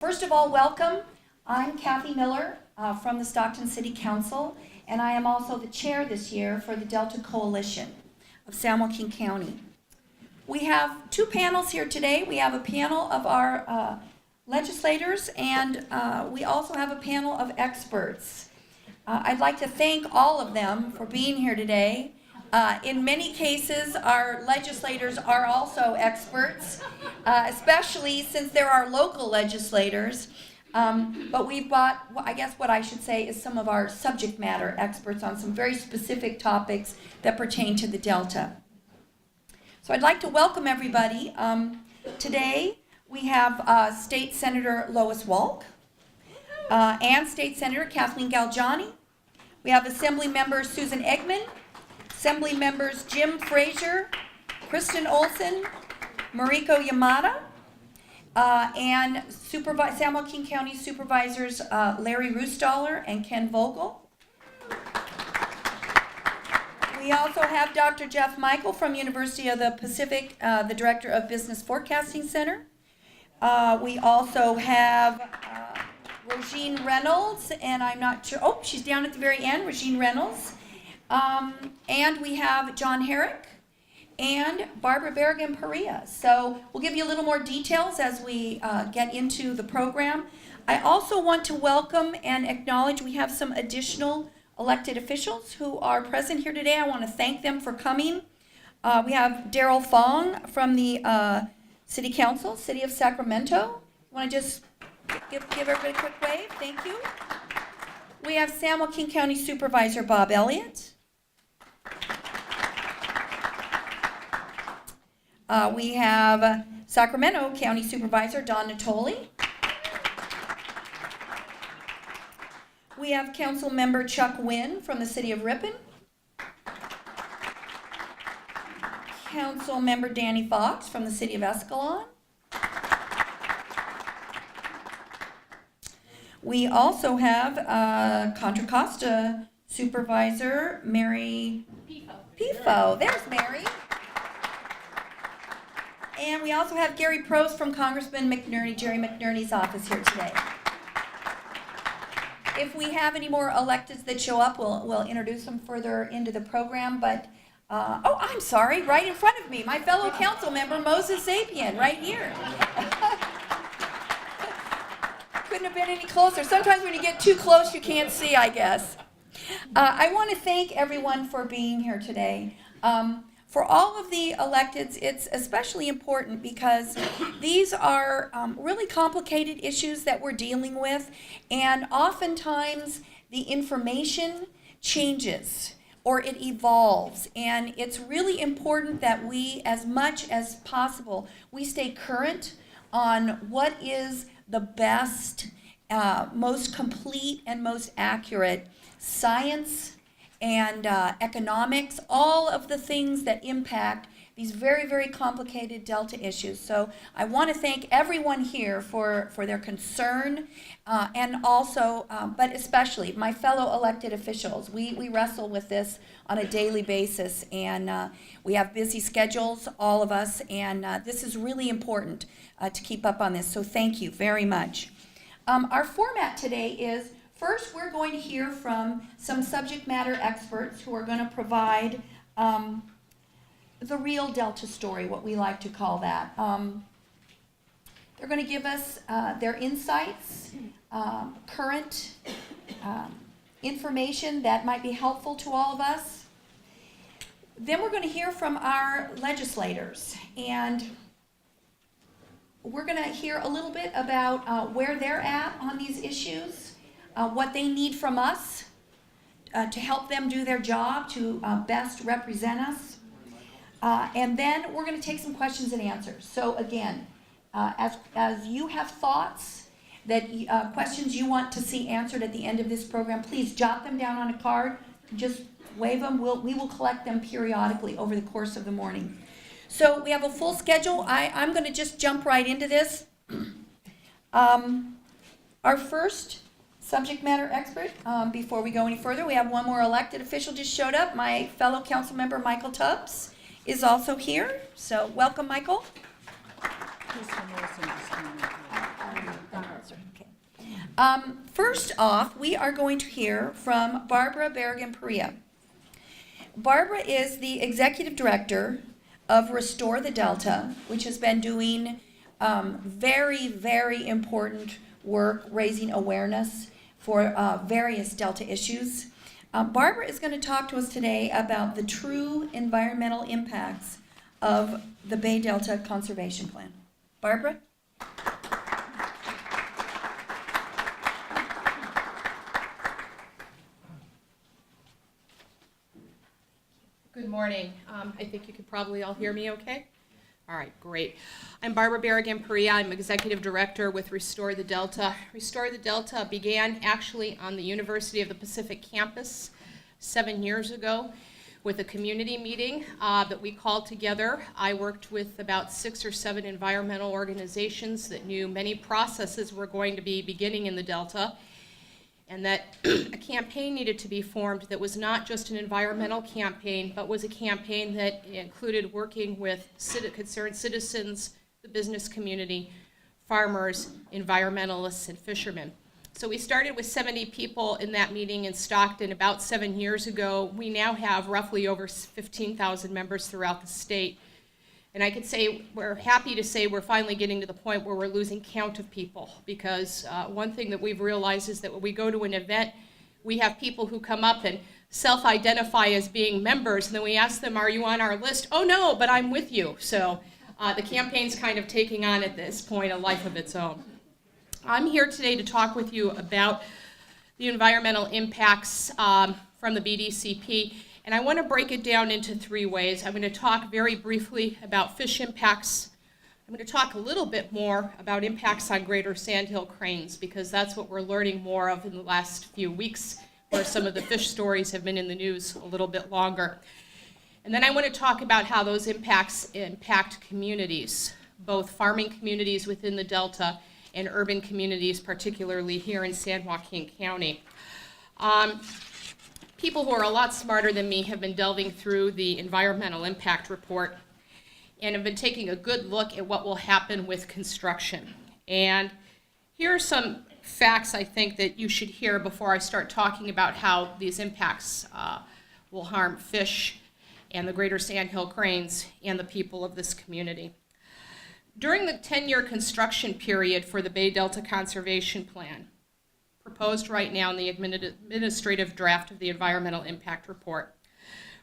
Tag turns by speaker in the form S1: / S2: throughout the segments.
S1: First of all, welcome. I'm Kathy Miller from the Stockton City Council, and I am also the chair this year for the Delta Coalition of San Joaquin County. We have two panels here today. We have a panel of our legislators, and we also have a panel of experts. I'd like to thank all of them for being here today. In many cases, our legislators are also experts, especially since there are local legislators. But we've got, I guess what I should say is some of our subject matter experts on some very specific topics that pertain to the Delta. So I'd like to welcome everybody. Today we have State Senator Lois Wolk and State Senator Kathleen Galgiani. We have Assembly Member Susan Eggman, Assembly Members Jim Frazier, Kristen Olson, Mariko Yamada, and San Joaquin County Supervisors Larry Rustaller and Ken Vogel. We also have Dr. Jeff Michael from University of the Pacific, the Director of Business Forecasting Center. We also have Regine Reynolds, and I'm not sure, oh, she's down at the very end, Regine Reynolds. And we have John Herrick and Barbara Berrigan-Perea. So we'll give you a little more details as we get into the program. I also want to welcome and acknowledge we have some additional elected officials who are present here today. I want to thank them for coming. We have Daryl Fong from the City Council, City of Sacramento. I want to just give everybody a quick wave. Thank you. We have San Joaquin County Supervisor Bob Elliott. We have Sacramento County Supervisor Don Natoli. We have Council Member Chuck Wynn from the City of Ripon. Council Member Danny Fox from the City of Escalon. We also have Contra Costa Supervisor Mary Pifo. There's Mary. And we also have Gary Prost from Congressman McNerney, Jerry McNerney's office here today. If we have any more electeds that show up, we'll introduce them further into the program. But, oh, I'm sorry, right in front of me, my fellow council member, Moses Sapien, right here. Couldn't have been any closer. Sometimes when you get too close, you can't see, I guess. I want to thank everyone for being here today. For all of the electeds, it's especially important because these are really complicated issues that we're dealing with, and oftentimes the information changes or it evolves, and it's really important that we, as much as possible, we stay current on what is the best, most complete and most accurate science and economics, all of the things that impact these very, very complicated Delta issues. So I want to thank everyone here for their concern, and also, but especially my fellow elected officials. We wrestle with this on a daily basis, and we have busy schedules, all of us, and this is really important to keep up on this. So thank you very much. Our format today is, first, we're going to hear from some subject matter experts who are going to provide the real Delta story, what we like to call that. They're going to give us their insights, current information that might be helpful to all of us. Then we're going to hear from our legislators, and we're going to hear a little bit about where they're at on these issues. What they need from us to help them do their job, to best represent us. And then we're going to take some questions and answers. So again, as you have thoughts, that questions you want to see answered at the end of this program, please jot them down on a card, just wave them. We will collect them periodically over the course of the morning. So we have a full schedule. I'm going to just jump right into this. Our first subject matter expert, before we go any further, we have one more elected official just showed up. My fellow council member Michael Tubbs is also here. So welcome, Michael. closer. Okay. First off, we are going to hear from Barbara Berrigan-Perea. Barbara is the executive director of Restore the Delta, which has been doing very, very important work raising awareness for various Delta issues. Barbara is going to talk to us today about the true environmental impacts of the Bay Delta Conservation Plan. Barbara?
S2: Good morning. I think you could probably all hear me okay? All right, great. I'm Barbara Berrigan-Perea. I'm Executive Director with Restore the Delta. Restore the Delta began actually on the University of the Pacific campus 7 years ago with a community meeting that we called together. I worked with about 6 or 7 environmental organizations that knew many processes were going to be beginning in the Delta, and that a campaign needed to be formed that was not just an environmental campaign, but was a campaign that included working with concerned citizens, the business community, farmers, environmentalists, and fishermen. So we started with 70 people in that meeting in Stockton about 7 years ago. We now have roughly over 15,000 members throughout the state. And I could say we're happy to say we're finally getting to the point where we're losing count of people, because one thing that we've realized is that when we go to an event, we have people who come up and self-identify as being members, and then we ask them, are you on our list? Oh no, but I'm with you. So the campaign's kind of taking on at this point a life of its own. I'm here today to talk with you about the environmental impacts from the BDCP. And I want to break it down into 3 ways. I'm going to talk very briefly about fish impacts. I'm going to talk a little bit more about impacts on greater sandhill cranes, because that's what we're learning more of in the last few weeks, where some of the fish stories have been in the news a little bit longer. And then I want to talk about how those impacts impact communities, both farming communities within the Delta and urban communities, particularly here in San Joaquin County. People who are a lot smarter than me have been delving through the environmental impact report and have been taking a good look at what will happen with construction. And here are some facts I think that you should hear before I start talking about how these impacts will harm fish and the greater sandhill cranes and the people of this community. During the 10-year construction period for the Bay Delta Conservation Plan, proposed right now in the administrative draft of the Environmental Impact Report,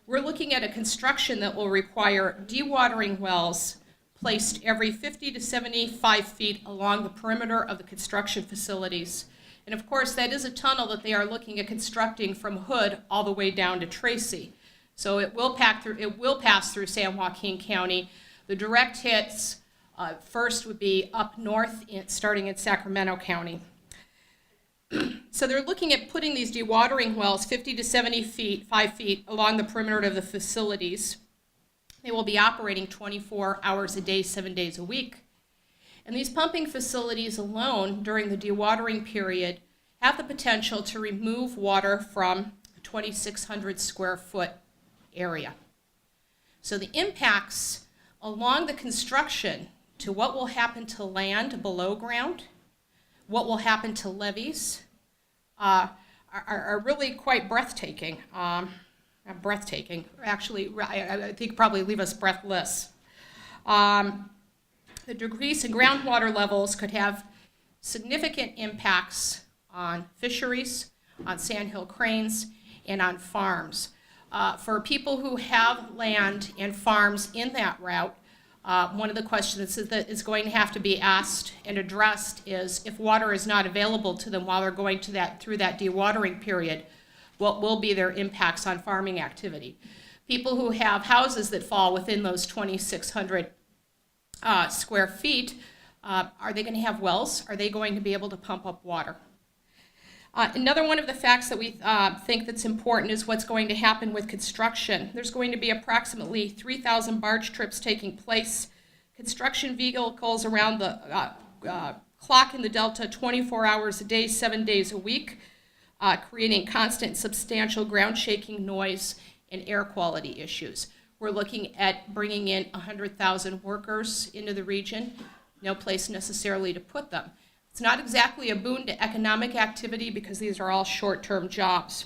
S2: we're looking at a construction that will require dewatering wells placed every 50 to 75 feet along the perimeter of the construction facilities. And of course, that is a tunnel that they are looking at constructing from Hood all the way down to Tracy. So it will pass through San Joaquin County. The direct hits first would be up north, starting in Sacramento County. So they're looking at putting these dewatering wells 50 to 75 feet along the perimeter of the facilities. They will be operating 24 hours a day, 7 days a week. And these pumping facilities alone during the dewatering period have the potential to remove water from a 2,600 square foot area. So the impacts along the construction to what will happen to land below ground, what will happen to levees, are really quite breathtaking. Actually, I think probably leave us breathless. The decrease in groundwater levels could have significant impacts on fisheries, on sandhill cranes, and on farms. For people who have land and farms in that route, one of the questions that is going to have to be asked and addressed is, if water is not available to them while they're going through that dewatering period, what will be their impacts on farming activity? People who have houses that fall within those 2,600 square feet, are they going to have wells? Are they going to be able to pump up water? Another one of the facts that we think that's important is what's going to happen with construction. There's going to be approximately 3,000 barge trips taking place. Construction vehicles around the clock in the Delta 24 hours a day, 7 days a week, creating constant substantial ground shaking, noise, and air quality issues. We're looking at bringing in 100,000 workers into the region, no place necessarily to put them. It's not exactly a boon to economic activity because these are all short-term jobs.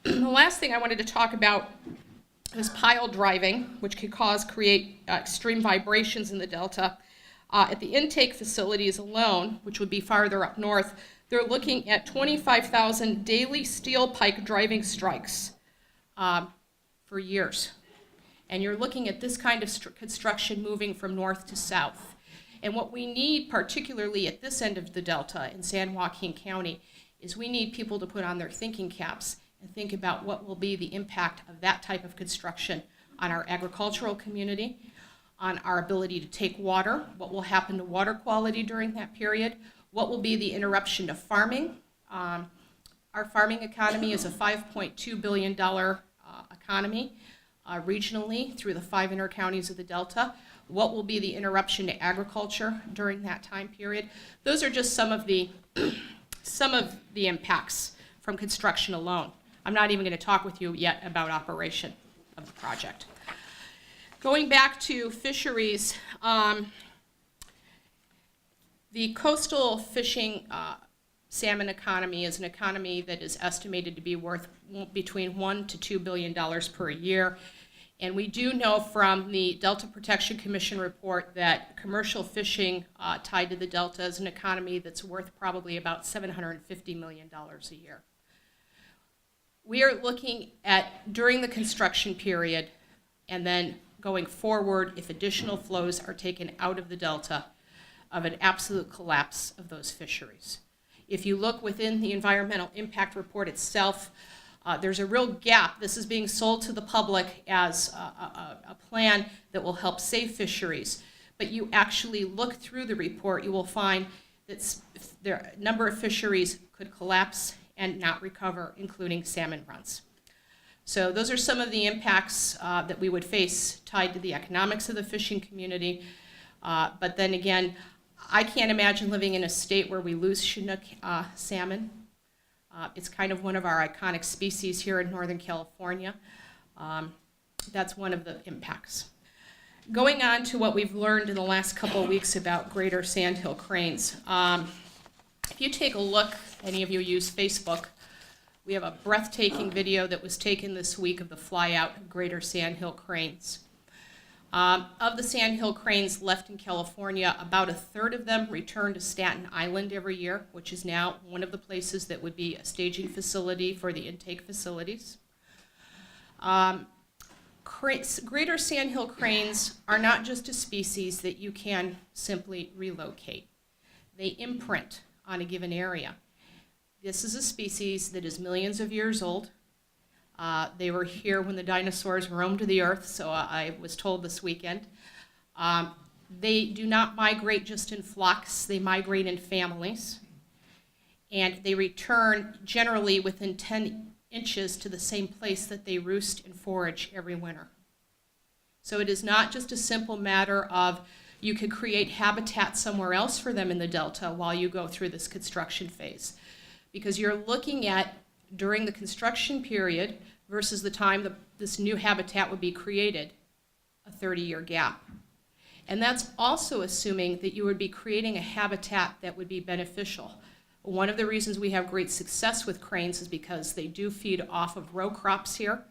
S2: The last thing I wanted to talk about is pile driving, which could create extreme vibrations in the Delta. At the intake facilities alone, which would be farther up north, they're looking at 25,000 daily steel pike driving strikes for years. And you're looking at this kind of construction moving from north to south. And what we need, particularly at this end of the Delta in San Joaquin County, is we need people to put on their thinking caps and think about what will be the impact of that type of construction on our agricultural community, on our ability to take water, what will happen to water quality during that period, what will be the interruption to farming. Our farming economy is a $5.2 billion economy regionally through the 5 intercounties of the Delta. What will be the interruption to agriculture during that time period? Those are just some of the impacts from construction alone. I'm not even going to talk with you yet about operation of the project. Going back to fisheries, the coastal fishing salmon economy is an economy that is estimated to be worth between $1 to $2 billion per year. And we do know from the Delta Protection Commission report that commercial fishing tied to the Delta is an economy that's worth probably about $750 million a year. We are looking at, during the construction period, and then going forward, if additional flows are taken out of the Delta, of an absolute collapse of those fisheries. If you look within the environmental impact report itself, there's a real gap. This is being sold to the public as a plan that will help save fisheries. But you actually look through the report, you will find that a number of fisheries could collapse and not recover, including salmon runs. So those are some of the impacts that we would face tied to the economics of the fishing community. But then again, I can't imagine living in a state where we lose Chinook salmon. It's kind of one of our iconic species here in Northern California. That's one of the impacts. Going on to what we've learned in the last couple of weeks about greater sandhill cranes. If you take a look, any of you use Facebook, we have a breathtaking video that was taken this week of the flyout of greater sandhill cranes. Of the sandhill cranes left in California, about a third of them return to Staten Island every year, which is now one of the places that would be a staging facility for the intake facilities. Greater sandhill cranes are not just a species that you can simply relocate. They imprint on a given area. This is a species that is millions of years old. They were here when the dinosaurs roamed the earth, so I was told this weekend. They do not migrate just in flocks, they migrate in families. And they return generally within 10 inches to the same place that they roost and forage every winter. So it is not just a simple matter of you could create habitat somewhere else for them in the Delta while you go through this construction phase. Because you're looking at, during the construction period versus the time this new habitat would be created, a 30-year gap. And that's also assuming that you would be creating a habitat that would be beneficial. One of the reasons we have great success with cranes is because they do feed off of row crops here.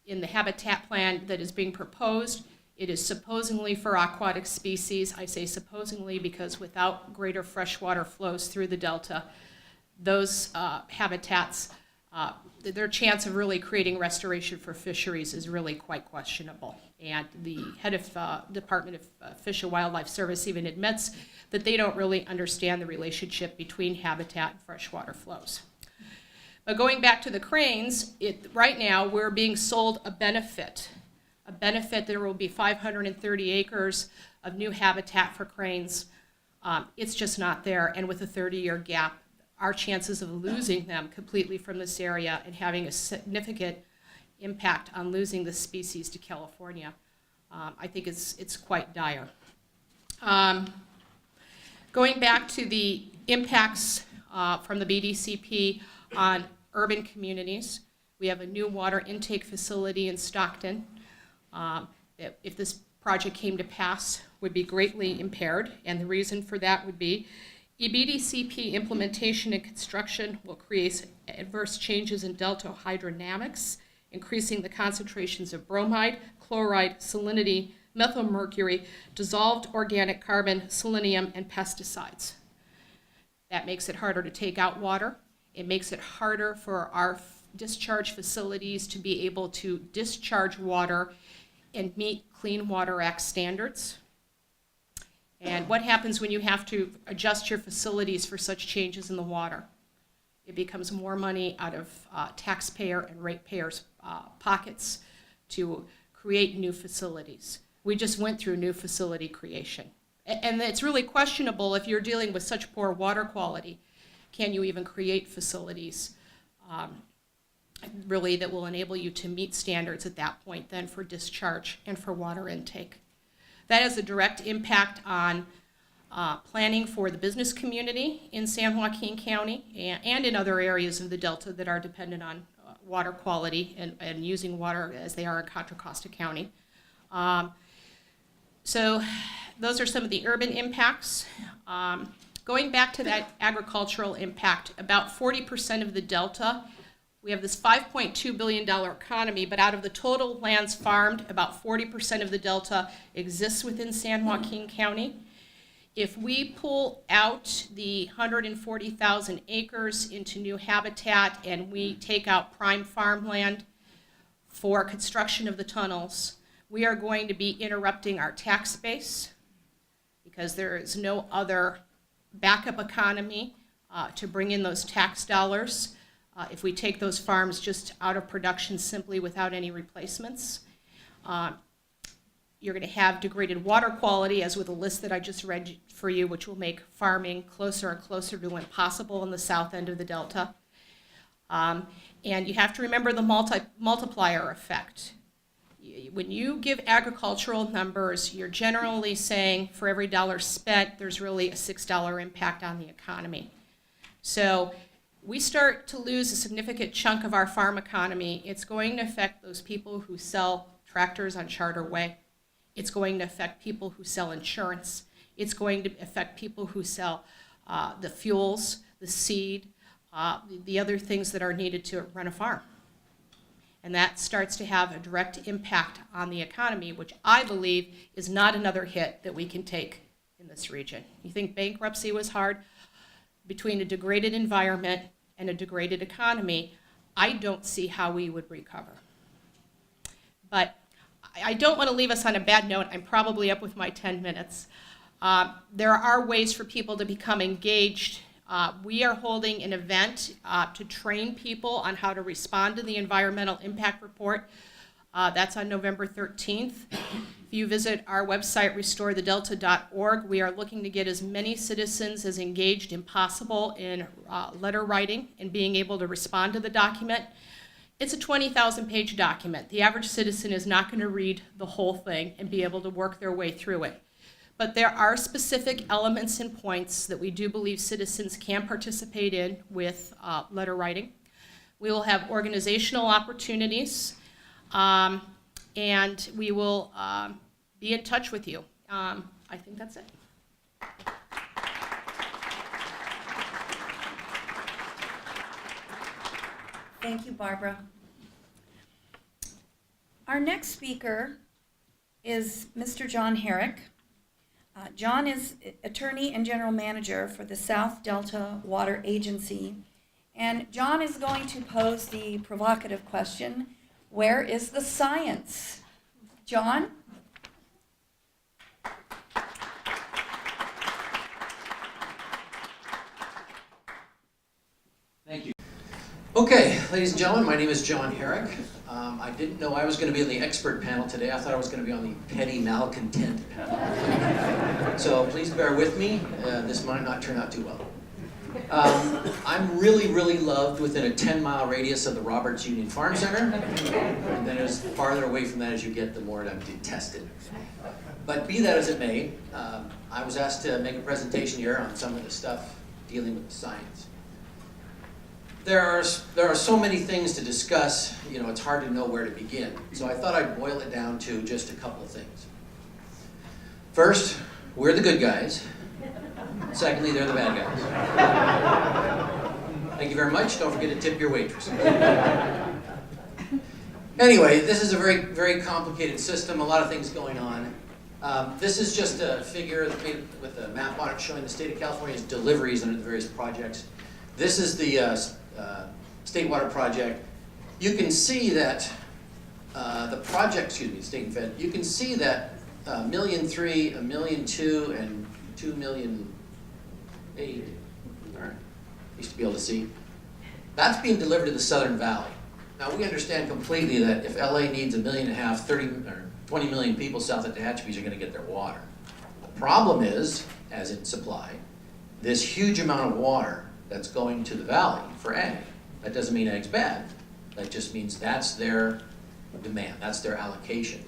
S2: In the habitat plan that is being proposed, it is supposedly for aquatic species. I say supposedly because without greater freshwater flows through the Delta, those habitats, their chance of really creating restoration for fisheries is really quite questionable. And the head of Department of Fish and Wildlife Service even admits that they don't really understand the relationship between habitat and freshwater flows. But going back to the cranes, right now we're being sold a benefit. There will be 530 acres of new habitat for cranes. It's just not there, and with a 30-year gap, our chances of losing them completely from this area and having a significant impact on losing the species to California, I think it's quite dire. Going back to the impacts from the BDCP on urban communities, we have a new water intake facility in Stockton. If this project came to pass, would be greatly impaired, and the reason for that would be EBDCP implementation and construction will create adverse changes in delta hydrodynamics, increasing the concentrations of bromide, chloride, salinity, methylmercury, dissolved organic carbon, selenium, and pesticides. That makes it harder to take out water. It makes it harder for our discharge facilities to be able to discharge water and meet Clean Water Act standards. And what happens when you have to adjust your facilities for such changes in the water? It becomes more money out of taxpayer and ratepayers' pockets to create new facilities. We just went through new facility creation. And it's really questionable if you're dealing with such poor water quality, can you even create facilities really that will enable you to meet standards at that point then for discharge and for water intake. That has a direct impact on planning for the business community in San Joaquin County and in other areas of the Delta that are dependent on water quality and using water as they are in Contra Costa County. So those are some of the urban impacts. Going back to that agricultural impact, about 40% of the Delta, we have this $5.2 billion economy, but out of the total lands farmed, about 40% of the Delta exists within San Joaquin County. If we pull out the 140,000 acres into new habitat and we take out prime farmland for construction of the tunnels, we are going to be interrupting our tax base because there is no other backup economy to bring in those tax dollars if we take those farms just out of production simply without any replacements. You're going to have degraded water quality, as with the list that I just read for you, which will make farming closer and closer to impossible in the south end of the Delta. And you have to remember the multiplier effect. When you give agricultural numbers, you're generally saying for every dollar spent, there's really a $6 impact on the economy. So we start to lose a significant chunk of our farm economy. It's going to affect those people who sell tractors on Charter Way. It's going to affect people who sell insurance. It's going to affect people who sell the fuels, the seed, the other things that are needed to run a farm. And that starts to have a direct impact on the economy, which I believe is not another hit that we can take in this region. You think bankruptcy was hard? Between a degraded environment and a degraded economy, I don't see how we would recover. But I don't want to leave us on a bad note. I'm probably up with my 10 minutes. There are ways for people to become engaged. We are holding an event to train people on how to respond to the environmental impact report. That's on November 13th. If you visit our website, restorethedelta.org, we are looking to get as many citizens as engaged as possible in letter writing and being able to respond to the document. It's a 20,000-page document. The average citizen is not going to read the whole thing and be able to work their way through it. But there are specific elements and points that we do believe citizens can participate in with letter writing. We will have organizational opportunities, and we will be in touch with you. I think that's it.
S1: Thank you, Barbara. Our next speaker is Mr. John Herrick. John is attorney and general manager for the South Delta Water Agency. And John is going to pose the provocative question, where is the science? John?
S3: Thank you. Okay, ladies and gentlemen, my name is John Herrick. I didn't know I was going to be on the expert panel today. I thought I was going to be on the petty malcontent panel. So please bear with me. This might not turn out too well. I'm really loved within a 10-mile radius of the Roberts Union Farm Center. And then as farther away from that as you get, the more I'm detested. But be that as it may, I was asked to make a presentation here on some of the stuff dealing with science. There are so many things to discuss, it's hard to know where to begin. So I thought I'd boil it down to just a couple of things. First, we're the good guys. Secondly, they're the bad guys. Thank you very much. Don't forget to tip your waitress. Anyway, this is a very, very complicated system, a lot of things going on. This is just a figure made with a map on it showing the state of California's deliveries under the various projects. This is the State Water Project. You can see that the project, state and fed, you can see that 1.3 million, 1.2 million, and 2.8 million. All right, used to be able to see. That's being delivered to the Southern Valley. Now we understand completely that if LA needs 1.5 million, 30 or 20 million people south of Tehachapi are going to get their water. The problem is, as in supply, this huge amount of water that's going to the valley for ag. That doesn't mean ag's bad. That just means that's their demand, that's their allocation.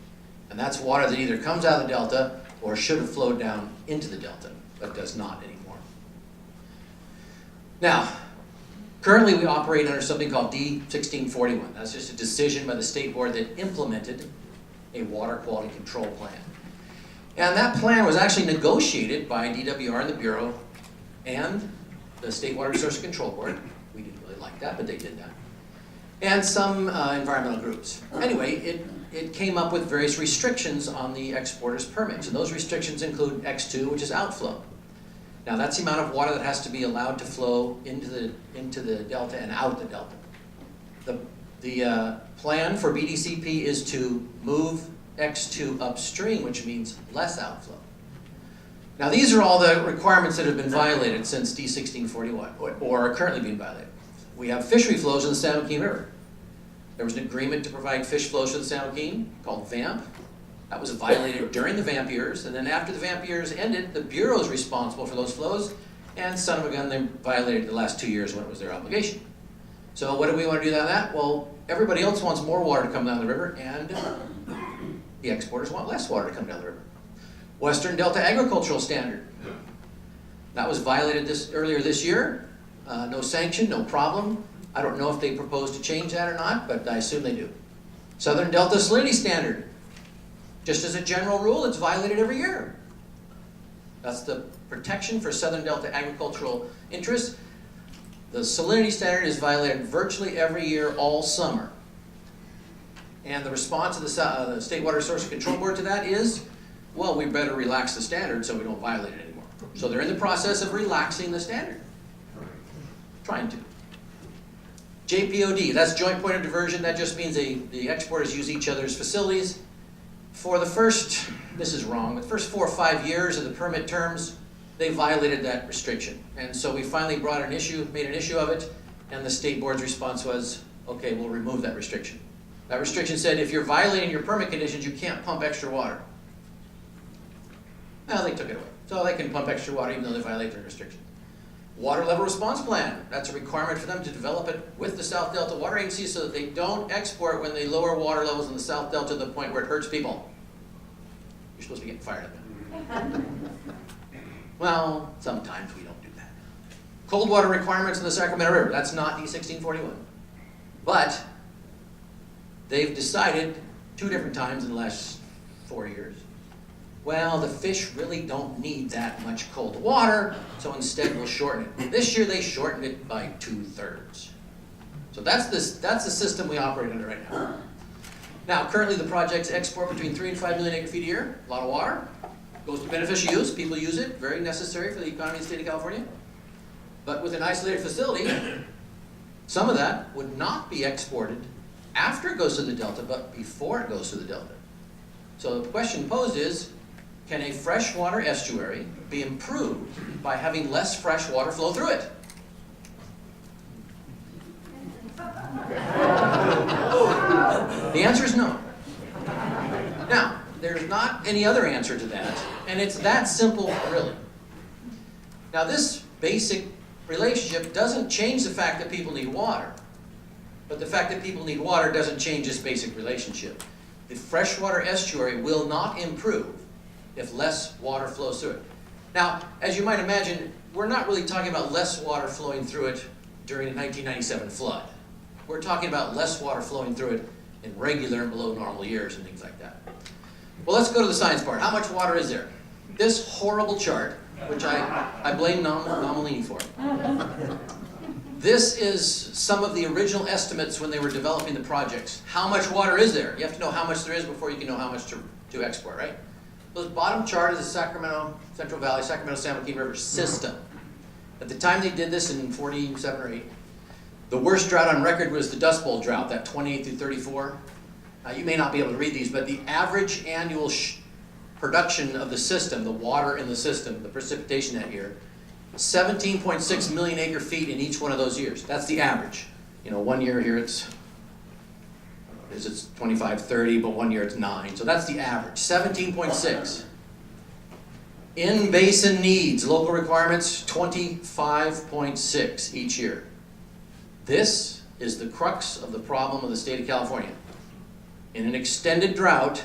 S3: And that's water that either comes out of the delta or should have flowed down into the delta, but does not anymore. Now, currently we operate under something called D-1641. That's just a decision by the state board that implemented a water quality control plan. And that plan was actually negotiated by DWR and the Bureau and the State Water Resources Control Board. We didn't really like that, but they did that. And some environmental groups. Anyway, it came up with various restrictions on the exporter's permits. And those restrictions include X2, which is outflow. Now that's the amount of water that has to be allowed to flow into the delta and out the delta. The plan for BDCP is to move X2 upstream, which means less outflow. Now these are all the requirements that have been violated since D-1641, or are currently being violated. We have fishery flows in the San Joaquin River. There was an agreement to provide fish flows to the San Joaquin called VAMP. That was violated during the VAMP years, and then after the VAMP years ended, the Bureau is responsible for those flows, and son of a gun, they violated the last 2 years when it was their obligation. So what do we want to do about that? Well, everybody else wants more water to come down the river, and the exporters want less water to come down the river. Western Delta Agricultural Standard. That was violated earlier this year. No sanction, no problem. I don't know if they propose to change that or not, but I assume they do. Southern Delta Salinity Standard. Just as a general rule, it's violated every year. That's the protection for Southern Delta agricultural interests. The salinity standard is violated virtually every year all summer. And the response of the State Water Resources Control Board to that is, well, we better relax the standard so we don't violate it anymore. So they're in the process of relaxing the standard. Trying to. JPOD, that's Joint Point of Diversion. That just means the exporters use each other's facilities. For the first, this is wrong, the first 4 or 5 years of the permit terms, they violated that restriction. And so we finally made an issue of it, and the state board's response was, okay, we'll remove that restriction. That restriction said if you're violating your permit conditions, you can't pump extra water. Well, they took it away. So they can pump extra water even though they violate their restriction. Water level response plan. That's a requirement for them to develop it with the South Delta Water Agency so that they don't export when they lower water levels in the South Delta to the point where it hurts people. You're supposed to be getting fired at that. Well, sometimes we don't do that. Cold water requirements in the Sacramento River. That's not D-1641. But they've decided 2 different times in the last 4 years, well, the fish really don't need that much cold water, so instead we'll shorten it. This year they shortened it by 2/3. So that's the system we operate under right now. Now, currently the projects export between 3 and 5 million acre feet a year, a lot of water. Goes to beneficial use, people use it, very necessary for the economy of the state of California. But with an isolated facility, some of that would not be exported after it goes to the delta, but before it goes to the delta. So the question posed is, can a freshwater estuary be improved by having less fresh water flow through it? The answer is no. Now, there's not any other answer to that, and it's that simple, really. Now, this basic relationship doesn't change the fact that people need water, but the fact that people need water doesn't change this basic relationship. The freshwater estuary will not improve if less water flows through it. Now, as you might imagine, we're not really talking about less water flowing through it during the 1997 flood. We're talking about less water flowing through it in regular and below normal years and things like that. Well, let's go to the science part. How much water is there? this horrible chart, which I blame Nomalini for. This is some of the original estimates when they were developing the projects. How much water is there? You have to know how much there is before you can know how much to export, right? This bottom chart is the Sacramento, Central Valley, Sacramento-San Joaquin River system. At the time they did this in 47 or 8, the worst drought on record was the Dust Bowl drought, that 28 through 34. You may not be able to read these, but the average annual production of the system, the water in the system, the precipitation that year, 17.6 million acre feet in each one of those years. That's the average. You know, one year here it's 25, 30, but one year it's 9. So that's the average, 17.6. In basin needs, local requirements, 25.6 each year. This is the crux of the problem of the state of California. In an extended drought,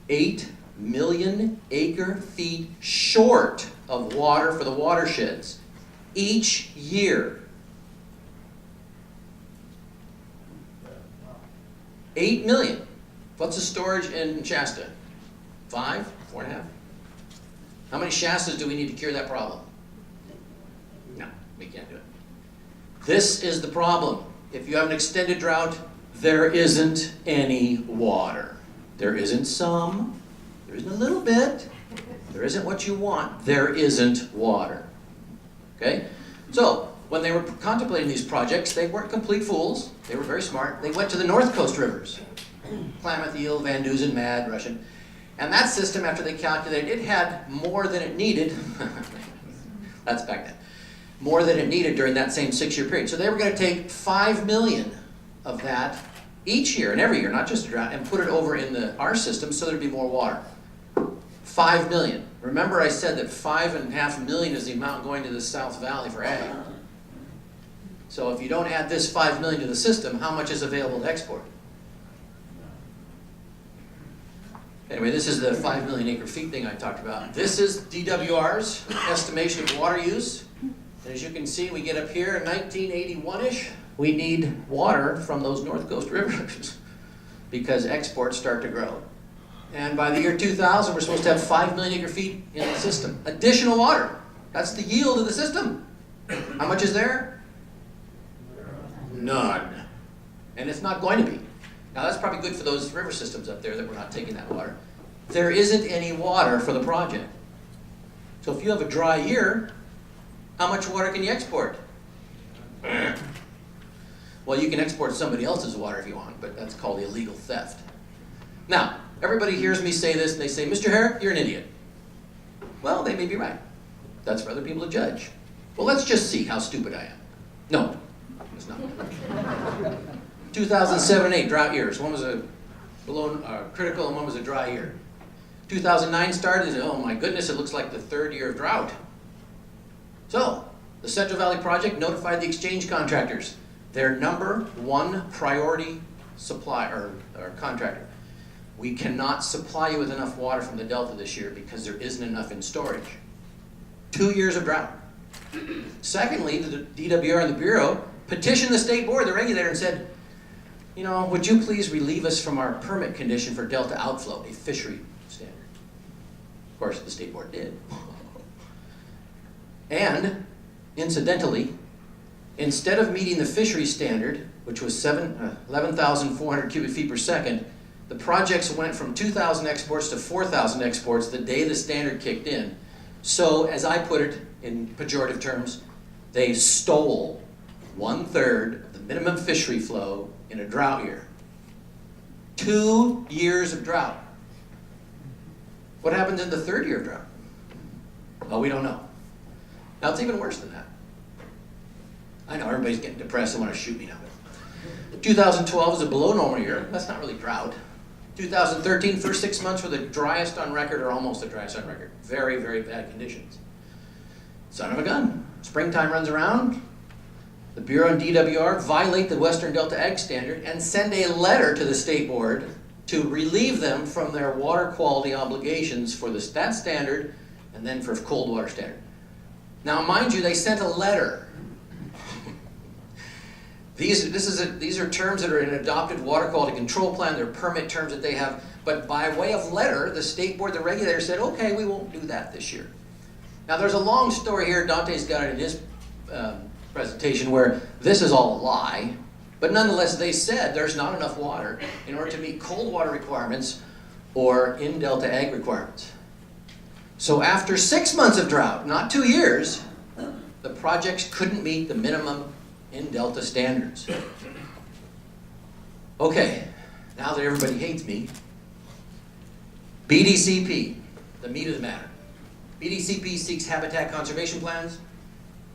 S3: 8 million acre feet short of water for the watersheds each year. 8 million. What's the storage in Shasta? 5? 4.5? How many Shastas do we need to cure that problem? No, we can't do it. This is the problem. If you have an extended drought, there isn't any water. There isn't some, there isn't a little bit, there isn't what you want, there isn't water. Okay? So, when they were contemplating these projects, they weren't complete fools. They were very smart. They went to the North Coast rivers. Klamath, Eel, Van Dusen, Mad, Russian. And that system, after they calculated, it had more than it needed. That's back then. More than it needed during that same 6-year period. So they were going to take 5 million of that each year and every year, not just a drought, and put it over in our system so there'd be more water. 5 million. Remember I said that 5.5 million is the amount going to the South Valley for ag. So if you don't add this 5 million to the system, how much is available to export? Anyway, this is the 5 million acre feet thing I talked about. This is DWR's estimation of water use. And as you can see, we get up here in 1981-ish, we need water from those North Coast rivers because exports start to grow. And by the year 2000, we're supposed to have 5 million acre feet in the system. Additional water. That's the yield of the system. How much is there? None. And it's not going to be. Now that's probably good for those river systems up there that we're not taking that water. There isn't any water for the project. So if you have a dry year, how much water can you export? Well, you can export somebody else's water if you want, but that's called illegal theft. Now, everybody hears me say this and they say, Mr. Herrick, you're an idiot. Well, they may be right. That's for other people to judge. Well, let's just see how stupid I am. No, it's not. 2007-8 drought years. One was a critical and one was a dry year. 2009 started, and oh my goodness, it looks like the 3rd year of drought. So, the Central Valley Project notified the exchange contractors, their #1 priority supplier or contractor. We cannot supply you with enough water from the Delta this year because there isn't enough in storage. 2 years of drought. Secondly, the DWR and the Bureau petitioned the state board, the regulator, and said, you know, would you please relieve us from our permit condition for Delta outflow, a fishery standard? Of course, the state board did. And, incidentally, instead of meeting the fishery standard, which was 11,400 cubic feet per second, the projects went from 2,000 exports to 4,000 exports the day the standard kicked in. So, as I put it in pejorative terms, they stole 1/3 of the minimum fishery flow in a drought year. 2 years of drought. What happens in the 3rd year of drought? Well, we don't know. Now, it's even worse than that. I know everybody's getting depressed and want to shoot me now. 2012 is a below normal year. That's not really drought. 2013, first 6 months were the driest on record, or almost the driest on record. Very, very bad conditions. Son of a gun. Springtime runs around. The Bureau and DWR violate the Western Delta Ag Standard and send a letter to the state board to relieve them from their water quality obligations for that standard and then for cold water standard. Now, mind you, they sent a letter. These are terms that are in an adopted water quality control plan. They're permit terms that they have, But by way of letter, the state board, the regulator said, okay, we won't do that this year. Now there's a long story here, Dante's got it in his presentation, where this is all a lie, but nonetheless they said there's not enough water in order to meet cold water requirements or in-delta ag requirements. So after 6 months of drought, not 2 years, the projects couldn't meet the minimum in-delta standards. Okay, now that everybody hates me, BDCP, the meat of the matter. BDCP seeks habitat conservation plans.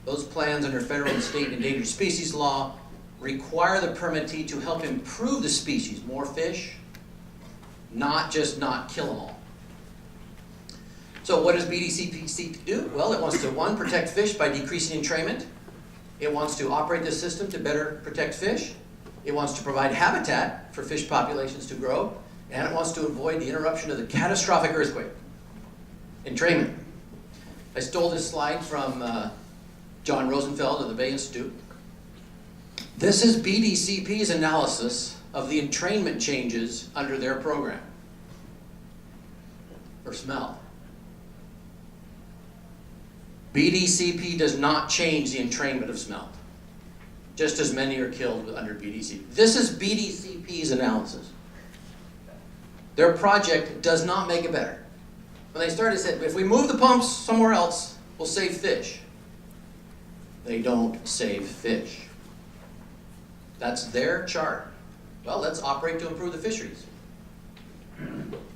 S3: Those plans under federal and state endangered species law require the permittee to help improve the species, more fish, not just not kill them all. So what does BDCP seek to do? Well, it wants to, one, protect fish by decreasing entrainment. It wants to operate the system to better protect fish. It wants to provide habitat for fish populations to grow. And it wants to avoid the interruption of the catastrophic earthquake. Entrainment. I stole this slide from John Rosenfeld of the Bay Institute. This is BDCP's analysis of the entrainment changes under their program for smelt. BDCP does not change the entrainment of smelt. Just as many are killed under BDCP. This is BDCP's analysis. Their project does not make it better. When they started, they said, if we move the pumps somewhere else, we'll save fish. They don't save fish. That's their chart. Well, let's operate to improve the fisheries.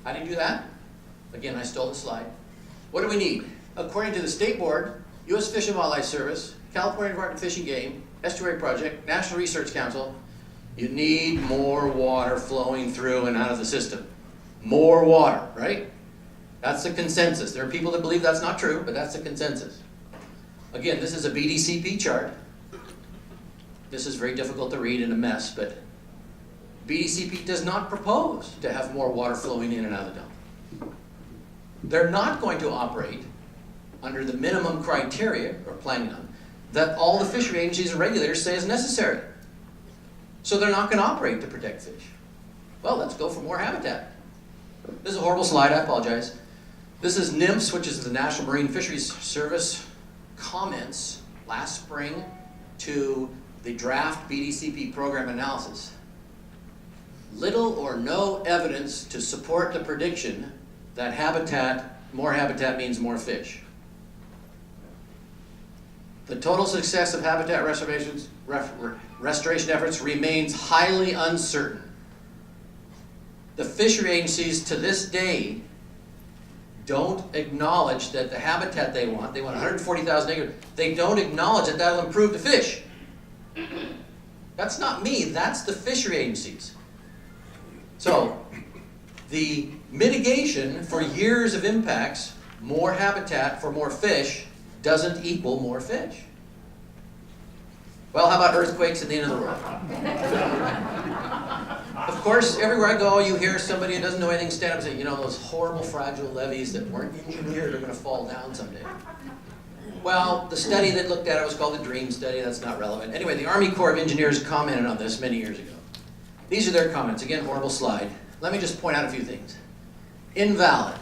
S3: How do you do that? Again, I stole the slide. What do we need? According to the State Board, U.S. Fish and Wildlife Service, California Department of Fish and Game, Estuary Project, National Research Council, you need more water flowing through and out of the system. More water, right? That's the consensus. There are people that believe that's not true, but that's the consensus. Again, this is a BDCP chart. This is very difficult to read and a mess, but BDCP does not propose to have more water flowing in and out of the dump. They're not going to operate under the minimum criteria, or planning on, that all the fishery agencies and regulators say is necessary. So they're not going to operate to protect fish. Well, let's go for more habitat. This is a horrible slide, I apologize. This is NMFS, which is the National Marine Fisheries Service, comments last spring to the draft BDCP program analysis. Little or no evidence to support the prediction that more habitat means more fish. The total success of habitat restoration efforts remains highly uncertain. The fishery agencies to this day don't acknowledge that the habitat they want 140,000 acres, they don't acknowledge that that'll improve the fish. That's not me, that's the fishery agencies. So, the mitigation for years of impacts, more habitat for more fish, doesn't equal more fish. Well, how about earthquakes at the end of the world? Of course, everywhere I go, you hear somebody who doesn't know anything stand up and say, you know, those horrible fragile levees that weren't engineered are going to fall down someday. Well, the study that looked at it was called the DREAM study. That's not relevant. Anyway, the Army Corps of Engineers commented on this many years ago. These are their comments. Again, horrible slide. Let me just point out a few things. Invalid.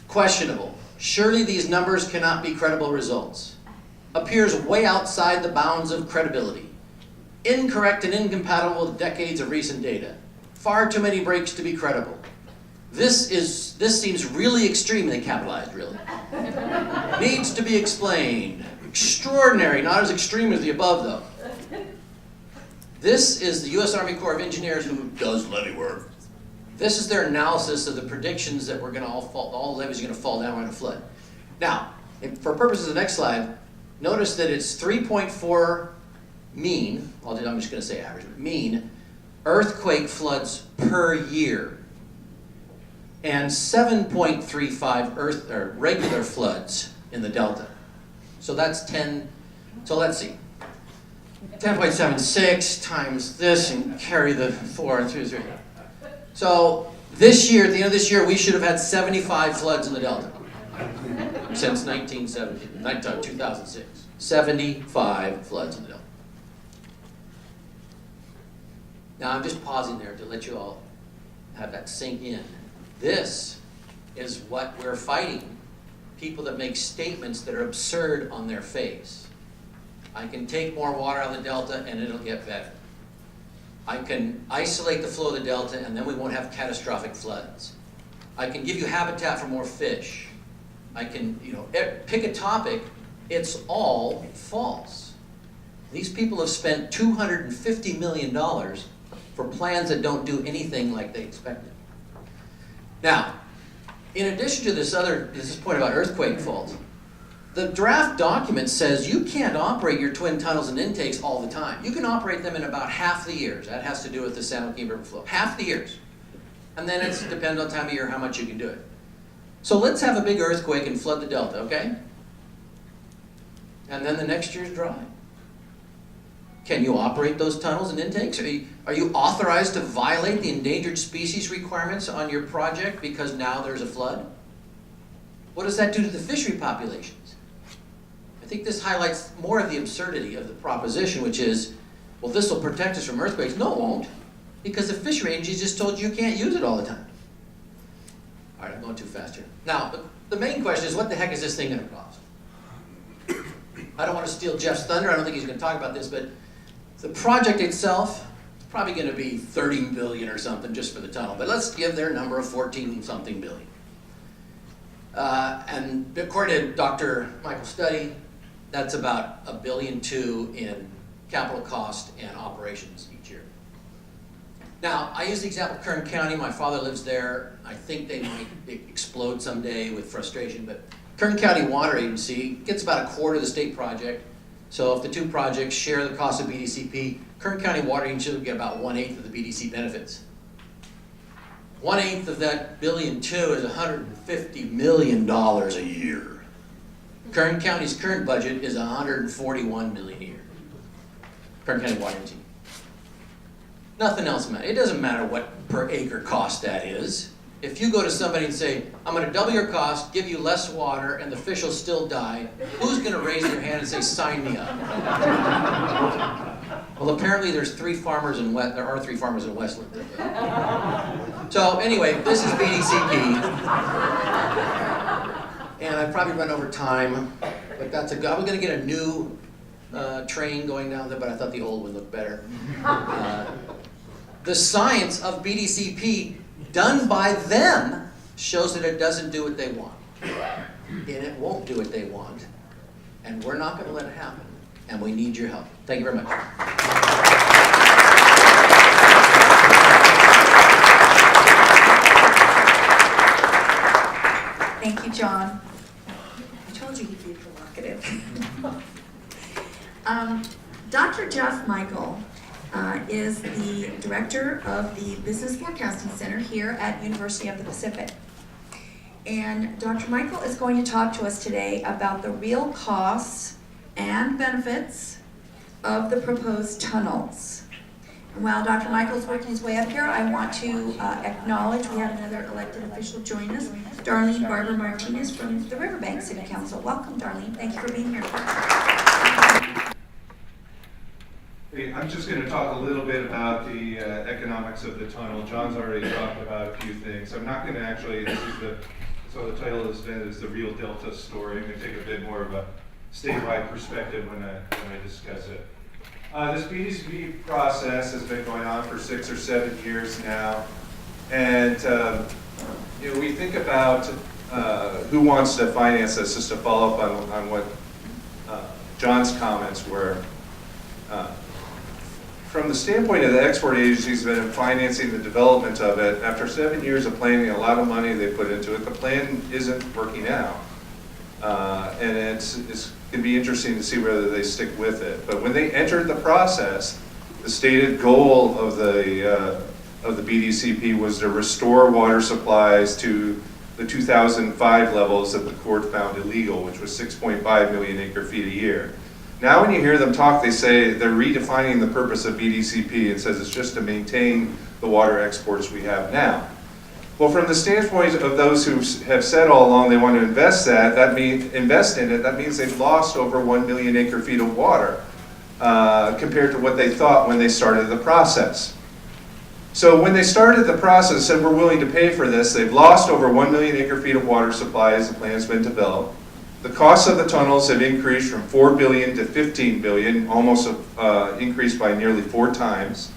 S3: Questionable. Surely these numbers cannot be credible results. Appears way outside the bounds of credibility. Incorrect and incompatible with decades of recent data. Far too many breaks to be credible. This seems really extreme, they capitalized really. Needs to be explained. Extraordinary, not as extreme as the above though. This is the U.S. Army Corps of Engineers who does levee work. This is their analysis of the predictions that we're going to all the levees are going to fall down in a flood. Now, for purposes of the next slide, notice that it's 3.4 mean, I'm just going to say average, mean earthquake floods per year, and 7.35 regular floods in the Delta. So that's 10, so let's see. 10.76 times this and carry the 4 and 2, 3. So this year, at the end of this year, we should have had 75 floods in the Delta since 2006. 75 floods in the Delta. Now I'm just pausing there to let you all have that sink in. This is what we're fighting. People that make statements that are absurd on their face. I can take more water out of the delta and it'll get better. I can isolate the flow of the delta and then we won't have catastrophic floods. I can give you habitat for more fish. I can, pick a topic. It's all false. These people have spent $250 million for plans that don't do anything like they expected. Now, in addition to this point about earthquake fault, the draft document says you can't operate your twin tunnels and intakes all the time. You can operate them in about half the years. That has to do with the San Joaquin River flow. Half the years. And then it depends on time of year how much you can do it. So let's have a big earthquake and flood the delta, okay? And then the next year's dry. Can you operate those tunnels and intakes? Are you authorized to violate the endangered species requirements on your project because now there's a flood? What does that do to the fishery populations? I think this highlights more of the absurdity of the proposition, which is, well, this will protect us from earthquakes. No, it won't, because the fishery agency just told you can't use it all the time. All right, I'm going too fast here. Now, the main question is, what the heck is this thing going to cost? I don't want to steal Jeff's thunder. I don't think he's going to talk about this, but the project itself is probably going to be 30 billion or something just for the tunnel. But let's give their number of 14-something billion. And according to Dr. Michael Study, that's about $1.2 billion in capital cost and operations each year. Now, I use the example of Kern County. My father lives there. I think they might explode someday with frustration, but Kern County Water Agency gets about a quarter of the state project. So if the two projects share the cost of BDCP, Kern County Water Agency will get about 1/8 of the BDC benefits. 1/8 of that $1.2 billion is $150 million a year. Kern County's current budget is $141 million a year. Kern County Water Agency. Nothing else matters. It doesn't matter what per acre cost that is. If you go to somebody and say, I'm going to double your cost, give you less water, and the fish will still die, who's going to raise their hand and say, sign me up? Well, apparently there are 3 farmers in Westland. So anyway, this is BDCP. And I've probably run over time, but I was going to get a new train going down there, but I thought the old one looked better. The science of BDCP done by them shows that it doesn't do what they want. And it won't do what they want. And we're not going to let it happen. And we need your help. Thank you very much.
S1: Thank you, John. I told you he'd be provocative. Dr. Jeff Michael is the director of the Business Forecasting Center here at University of the Pacific. And Dr. Michael is going to talk to us today about the real costs and benefits of the proposed tunnels. And while Dr. Michael's working his way up here, I want to acknowledge we have another elected official join us, Darlene Barber Martinez from the Riverbank City Council. Welcome, Darlene. Thank you for being here.
S4: Hey, I'm just going to talk a little bit about the economics of the tunnel. John's already talked about a few things. I'm not going to actually, so the title of this event is The Real Delta Story. I'm going to take a bit more of a statewide perspective when I discuss it. This BDCP process has been going on for 6 or 7 years now. And we think about who wants to finance this, just to follow up on what John's comments were. From the standpoint of the export agencies that have been financing the development of it, after 7 years of planning, a lot of money they put into it, the plan isn't working out. And it's going to be interesting to see whether they stick with it. But when they entered the process, the stated goal of the BDCP was to restore water supplies to the 2005 levels that the court found illegal, which was 6.5 million acre feet a year. Now when you hear them talk, they say they're redefining the purpose of BDCP and says it's just to maintain the water exports we have now. Well, from the standpoint of those who have said all along they want to invest in it, that means they've lost over 1 million acre feet of water compared to what they thought when they started the process. So when they started the process, said we're willing to pay for this, they've lost over 1 million acre-feet of water supply as the plan has been developed. The costs of the tunnels have increased from $4 billion to $15 billion, almost increased by nearly 4 times.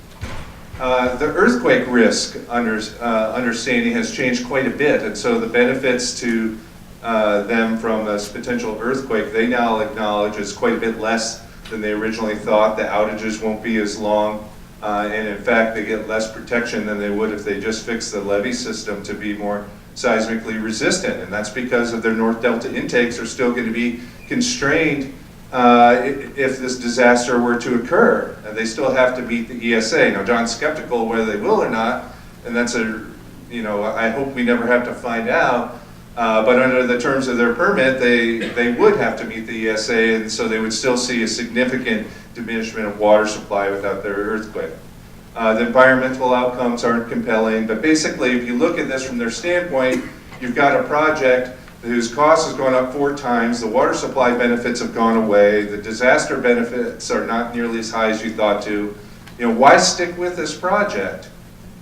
S4: The earthquake risk understanding has changed quite a bit, and so the benefits to them from this potential earthquake, they now acknowledge is quite a bit less than they originally thought. The outages won't be as long, and in fact, they get less protection than they would if they just fixed the levee system to be more seismically resistant, and that's because of their North Delta intakes are still going to be constrained if this disaster were to occur. And they still have to meet the ESA. Now, John's skeptical whether they will or not, and that's I hope we never have to find out, but under the terms of their permit, they would have to meet the ESA, and so they would still see a significant diminishment of water supply without their earthquake. The environmental outcomes aren't compelling, but basically, if you look at this from their standpoint, you've got a project whose cost has gone up 4 times, the water supply benefits have gone away, the disaster benefits are not nearly as high as you thought to. Why stick with this project?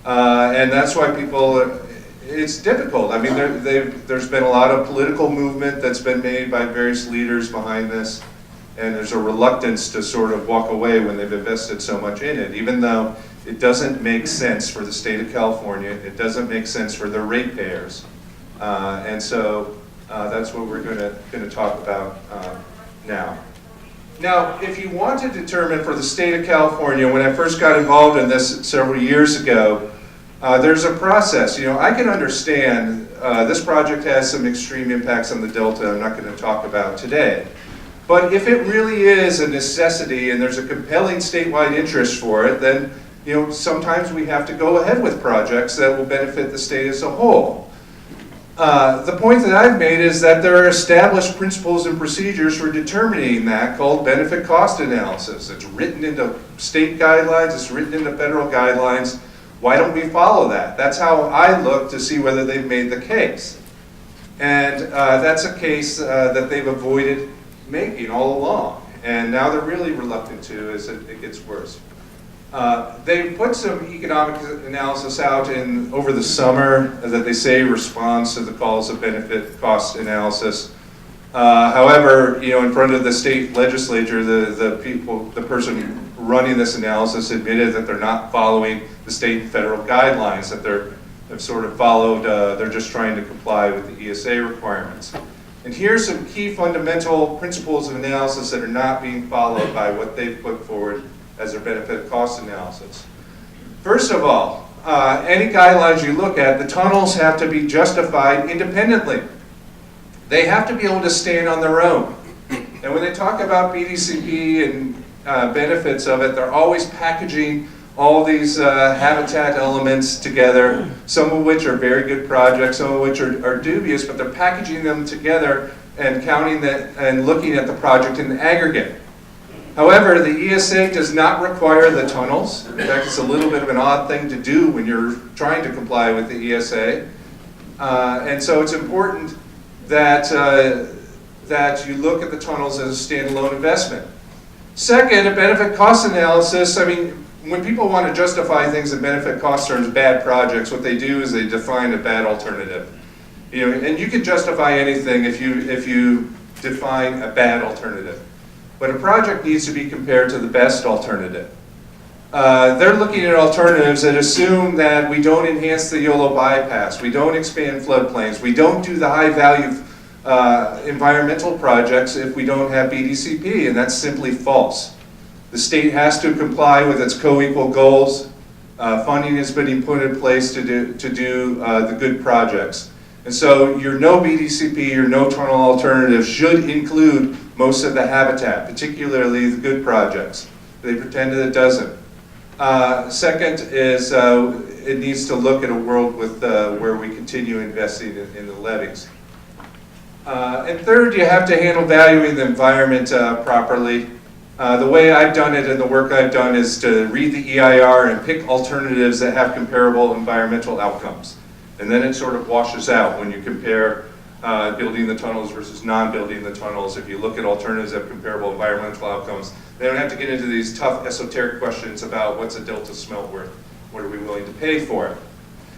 S4: And that's why people, it's difficult. I mean, there's been a lot of political movement that's been made by various leaders behind this, and there's a reluctance to sort of walk away when they've invested so much in it, even though it doesn't make sense for the state of California, it doesn't make sense for the ratepayers. And so that's what we're going to talk about now. Now, if you want to determine for the state of California, when I first got involved in this several years ago, there's a process. I can understand this project has some extreme impacts on the Delta I'm not going to talk about today. But if it really is a necessity and there's a compelling statewide interest for it, then sometimes we have to go ahead with projects that will benefit the state as a whole. The point that I've made is that there are established principles and procedures for determining that called benefit cost analysis. It's written into state guidelines, it's written into federal guidelines. Why don't we follow that? That's how I look to see whether they've made the case. And that's a case that they've avoided making all along. And now they're really reluctant to as it gets worse. They put some economic analysis out over the summer that they say responds to the calls of benefit cost analysis. However, in front of the state legislature, the person running this analysis admitted that they're not following the state and federal guidelines, that they've sort of followed, they're just trying to comply with the ESA requirements. And here's some key fundamental principles of analysis that are not being followed by what they've put forward as their benefit cost analysis. First of all, any guidelines you look at, the tunnels have to be justified independently. They have to be able to stand on their own. And when they talk about BDCP and benefits of it, they're always packaging all these habitat elements together, some of which are very good projects, some of which are dubious, but they're packaging them together and counting that and looking at the project in the aggregate. However, the ESA does not require the tunnels. In fact, it's a little bit of an odd thing to do when you're trying to comply with the ESA. And so it's important that, that you look at the tunnels as a standalone investment. Second, a benefit cost analysis. I mean, when people want to justify things in benefit cost terms, bad projects, what they do is they define a bad alternative. And you can justify anything if you define a bad alternative. But a project needs to be compared to the best alternative. They're looking at alternatives that assume that we don't enhance the YOLO bypass, we don't expand floodplains, we don't do the high value environmental projects if we don't have BDCP, and that's simply false. The state has to comply with its co-equal goals. Funding has been put in place to do the good projects. And so your no BDCP, your no tunnel alternative should include most of the habitat, particularly the good projects. They pretend that it doesn't. Second is it needs to look at a world with, where we continue investing in the levees. And third, you have to handle valuing the environment properly. The way I've done it and the work I've done is to read the EIR and pick alternatives that have comparable environmental outcomes. And then it sort of washes out when you compare building the tunnels versus non-building the tunnels. If you look at alternatives that have comparable environmental outcomes, they don't have to get into these tough esoteric questions about what's a delta smelt worth. What are we willing to pay for it?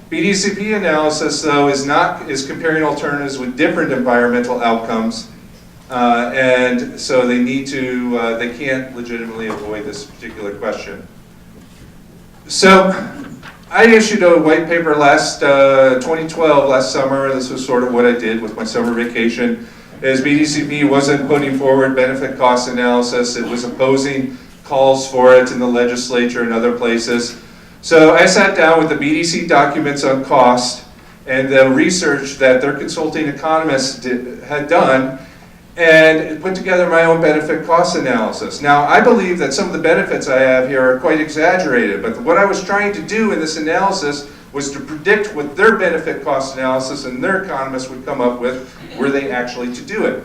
S4: BDCP analysis, though, is comparing alternatives with different environmental outcomes, and so they can't legitimately avoid this particular question. So, I issued a white paper 2012, last summer. This was sort of what I did with my summer vacation. As BDCP wasn't putting forward benefit cost analysis, it was opposing calls for it in the legislature and other places. So I sat down with the BDC documents on cost and the research that their consulting economists had done and put together my own benefit cost analysis. Now, I believe that some of the benefits I have here are quite exaggerated, but what I was trying to do in this analysis was to predict what their benefit cost analysis and their economists would come up with were they actually to do it.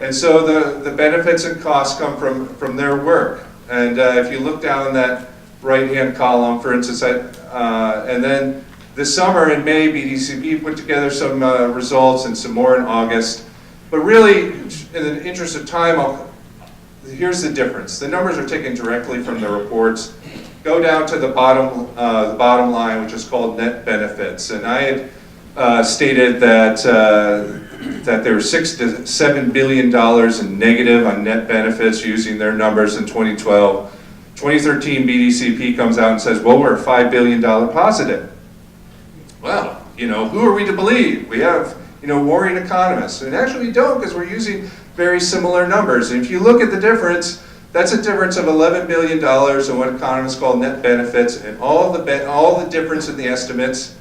S4: And so the benefits and costs come from their work. And if you look down in that right-hand column, for instance, and then this summer in May, BDCP put together some results and some more in August. But really, in the interest of time, here's the difference. The numbers are taken directly from the reports. Go down to the bottom line, which is called net benefits. And I had stated that there were $6 to $7 billion in negative on net benefits using their numbers in 2012. 2013 BDCP comes out and says, well, we're a $5 billion positive. Well, who are we to believe? We have, warring economists. And actually we don't, because we're using very similar numbers. And if you look at the difference, that's a difference of $11 billion in what economists call net benefits, and all the difference in the estimates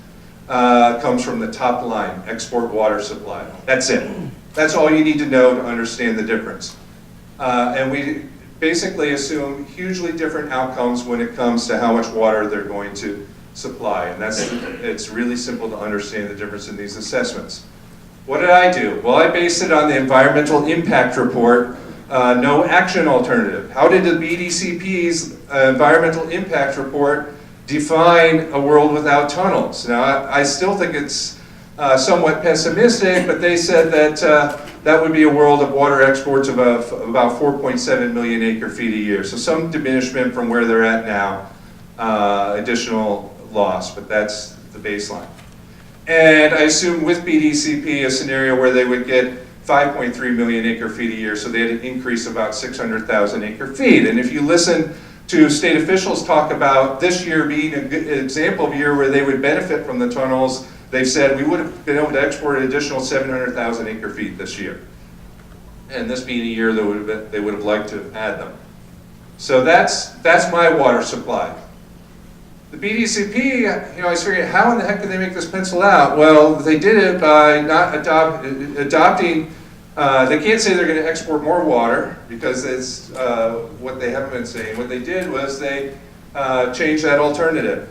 S4: comes from the top line, export water supply. That's it. That's all you need to know to understand the difference. And we basically assume hugely different outcomes when it comes to how much water they're going to supply. And it's really simple to understand the difference in these assessments. What did I do? Well, I based it on the environmental impact report, no action alternative. How did the BDCP's environmental impact report define a world without tunnels? Now, I still think it's somewhat pessimistic, but they said that that would be a world of water exports of about 4.7 million acre-feet a year. So some diminishment from where they're at now, additional loss, but that's the baseline. And I assume with BDCP a scenario where they would get 5.3 million acre-feet a year, so they had an increase of about 600,000 acre-feet. And if you listen to state officials talk about this year being a good example of a year where they would benefit from the tunnels, they've said we would have been able to export an additional 700,000 acre-feet this year. And this being a year that they would have liked to have had them. So that's my water supply. The BDCP, I was figuring, how in the heck did they make this pencil out? Well, they did it by not adopting, they can't say they're going to export more water, because it's what they haven't been saying. What they did was they changed that alternative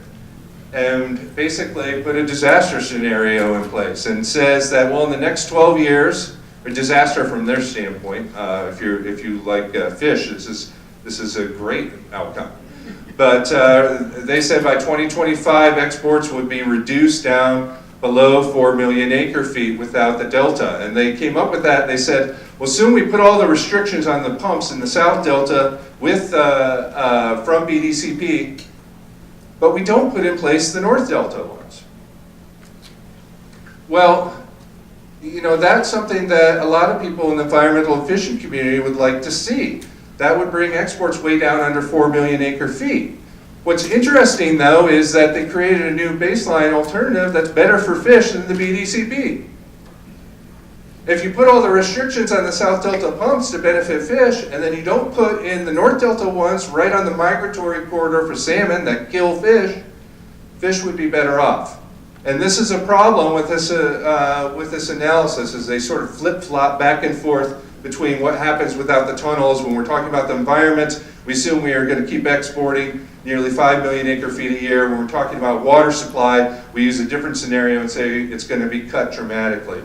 S4: and basically put a disaster scenario in place and says that, well, in the next 12 years, a disaster from their standpoint, if you like fish, this is a great outcome. But they said by 2025, exports would be reduced down below 4 million acre-feet without the delta. And they came up with that. They said, well, soon we put all the restrictions on the pumps in the South Delta from BDCP, but we don't put in place the North Delta ones. Well, that's something that a lot of people in the environmental and fishing community would like to see. That would bring exports way down under 4 million acre-feet. What's interesting, though, is that they created a new baseline alternative that's better for fish than the BDCP. If you put all the restrictions on the South Delta pumps to benefit fish, and then you don't put in the North Delta ones right on the migratory corridor for salmon that kill fish, fish would be better off. And this is a problem with this analysis, is they sort of flip-flop back and forth between what happens without the tunnels. When we're talking about the environment, we assume we are going to keep exporting nearly 5 million acre-feet a year. When we're talking about water supply, we use a different scenario and say it's going to be cut dramatically.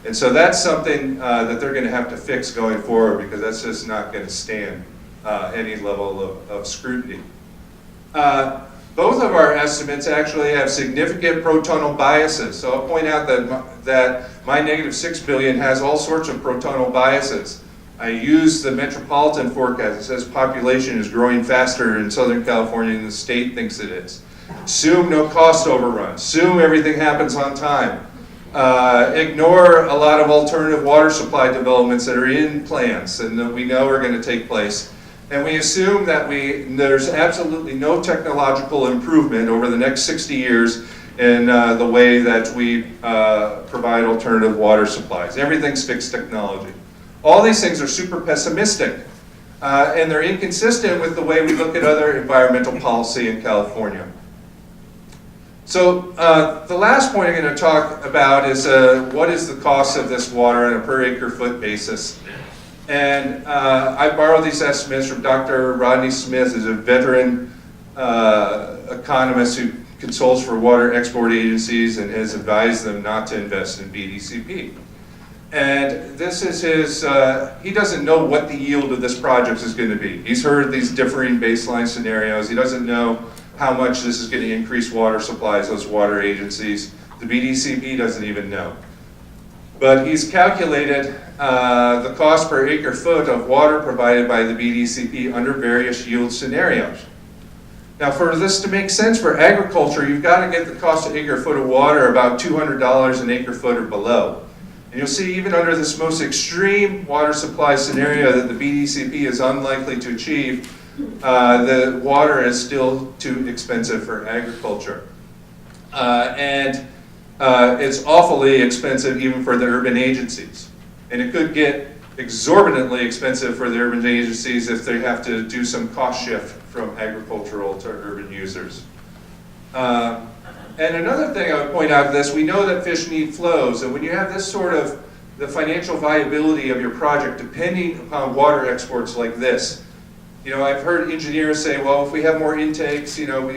S4: And so that's something that they're going to have to fix going forward, because that's just not going to stand any level of scrutiny. Both of our estimates actually have significant pro-tunnel biases. So I'll point out that my negative 6 billion has all sorts of pro-tunnel biases. I use the metropolitan forecast. It says population is growing faster in Southern California than the state thinks it is. Assume no cost overruns. Assume everything happens on time. Ignore a lot of alternative water supply developments that are in plans and that we know are going to take place. And we assume that there's absolutely no technological improvement over the next 60 years in the way that we provide alternative water supplies. Everything's fixed technology. All these things are super pessimistic, and they're inconsistent with the way we look at other environmental policy in California. So the last point I'm going to talk about is what is the cost of this water on a per acre foot basis. And I borrowed these estimates from Dr. Rodney Smith, who's a veteran economist who consults for water export agencies and has advised them not to invest in BDCP. And this is his, he doesn't know what the yield of this project is going to be. He's heard these differing baseline scenarios. He doesn't know how much this is going to increase water supplies, those water agencies. The BDCP doesn't even know. But he's calculated the cost per acre foot of water provided by the BDCP under various yield scenarios. Now, for this to make sense for agriculture, you've got to get the cost of acre foot of water about $200 an acre foot or below. And you'll see even under this most extreme water supply scenario that the BDCP is unlikely to achieve, the water is still too expensive for agriculture. And it's awfully expensive even for the urban agencies. And it could get exorbitantly expensive for the urban agencies if they have to do some cost shift from agricultural to urban users. And another thing I would point out to this, we know that fish need flows, and when you have this sort of the financial viability of your project depending upon water exports like this, you know, I've heard engineers say, well, if we have more intakes, you know,